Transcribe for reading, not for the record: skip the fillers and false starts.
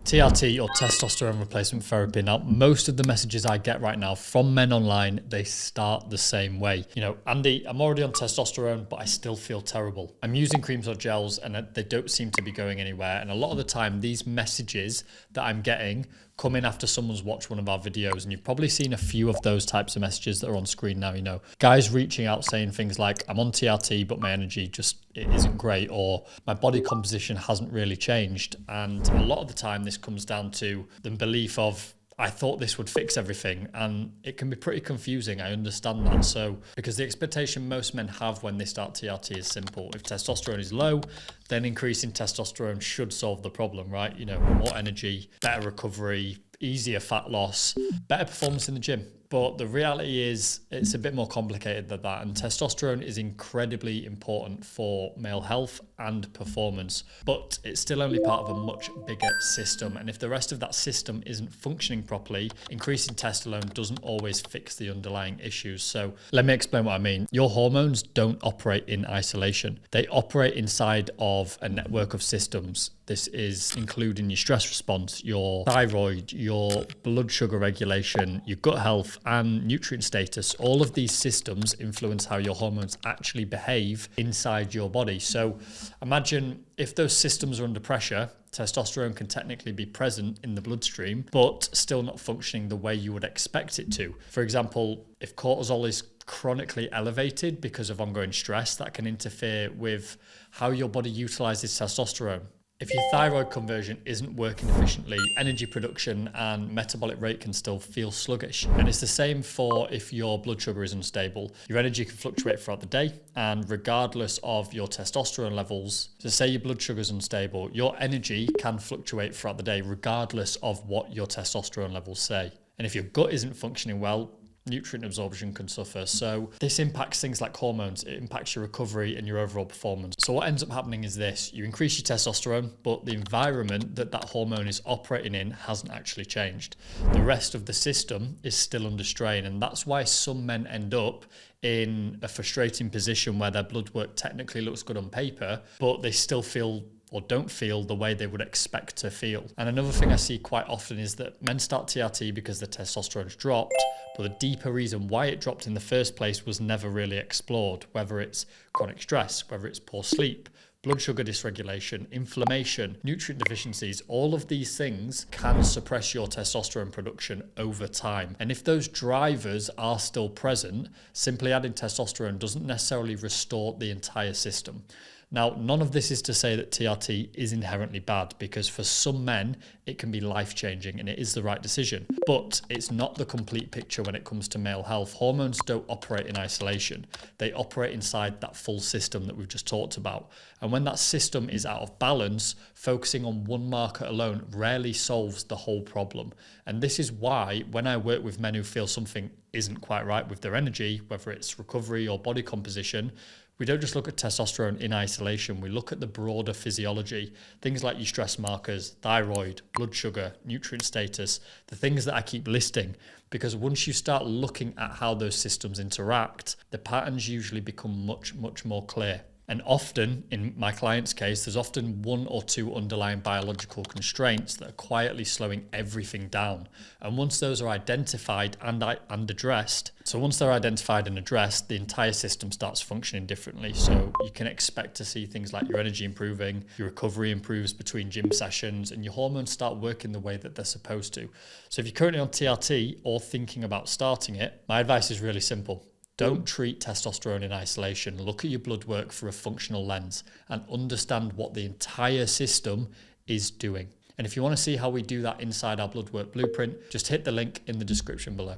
TRT or testosterone replacement therapy. Now, most of the messages I get right now from men online, they start the same way. You know, Andy, I'm already on testosterone, but I still feel terrible. I'm using creams or gels and they don't seem to be going anywhere. And a lot of the time, these messages that I'm getting come in after someone's watched one of our videos. And you've probably seen a few of those types of messages that are on screen now. You know, guys reaching out saying things like, I'm on TRT, but my energy just it isn't great, or my body composition hasn't really changed. And a lot of the time this comes down to the belief of, I thought this would fix everything, and it can be pretty confusing. I understand that. So, because the expectation most men have when they start TRT is simple. If testosterone is low, then increasing testosterone should solve the problem, right? You know, more energy, better recovery, easier fat loss, better performance in the gym. But the reality is it's a bit more complicated than that. And testosterone is incredibly important for male health and performance, but it's still only part of a much bigger system. And if the rest of that system isn't functioning properly, increasing testosterone doesn't always fix the underlying issues. So let me explain what I mean. Your hormones don't operate in isolation. They operate inside of a network of systems. This is including your stress response, your thyroid, your blood sugar regulation, your gut health, and nutrient status. All of these systems influence how your hormones actually behave inside your body. So imagine if those systems are under pressure, testosterone can technically be present in the bloodstream, but still not functioning the way you would expect it to. For example, if cortisol is chronically elevated because of ongoing stress, that can interfere with how your body utilizes testosterone. If your thyroid conversion isn't working efficiently, energy production and metabolic rate can still feel sluggish. And it's the same for if your blood sugar is unstable. Your energy can fluctuate throughout the day, and regardless of your testosterone levels, so say your blood sugar is unstable, your energy can fluctuate throughout the day regardless of what your testosterone levels say. And if your gut isn't functioning well, nutrient absorption can suffer. So this impacts things like hormones, it impacts your recovery and your overall performance. So what ends up happening is this: you increase your testosterone, but the environment that that hormone is operating in hasn't actually changed. The rest of the system is still under strain, and that's why some men end up in a frustrating position where their blood work technically looks good on paper, but they still feel or don't feel the way they would expect to feel. And another thing I see quite often is that men start TRT because their testosterone's dropped, but the deeper reason why it dropped in the first place was never really explored, whether it's chronic stress, whether it's poor sleep, blood sugar dysregulation, inflammation, nutrient deficiencies. All of these things can suppress your testosterone production over time. And if those drivers are still present, simply adding testosterone doesn't necessarily restore the entire system. Now, none of this is to say that TRT is inherently bad, because for some men, it can be life-changing and it is the right decision. But it's not the complete picture when it comes to male health. Hormones don't operate in isolation. They operate inside that full system that we've just talked about. And when that system is out of balance, focusing on one marker alone rarely solves the whole problem. And this is why when I work with men who feel something isn't quite right with their energy, whether it's recovery or body composition, we don't just look at testosterone in isolation. We look at the broader physiology, things like your stress markers, thyroid, blood sugar, nutrient status, the things that I keep listing. Because once you start looking at how those systems interact, the patterns usually become much, much more clear. And often, in my client's case, there's often one or two underlying biological constraints that are quietly slowing everything down. And once those are identified and addressed, once they're identified and addressed, the entire system starts functioning differently. So you can expect to see things like your energy improving, your recovery improves between gym sessions, and your hormones start working the way that they're supposed to. So if you're currently on TRT or thinking about starting it, my advice is really simple. Don't treat testosterone in isolation. Look at your blood work through a functional lens and understand what the entire system is doing. And if you want to see how we do that inside our blood work blueprint, just hit the link in the description below.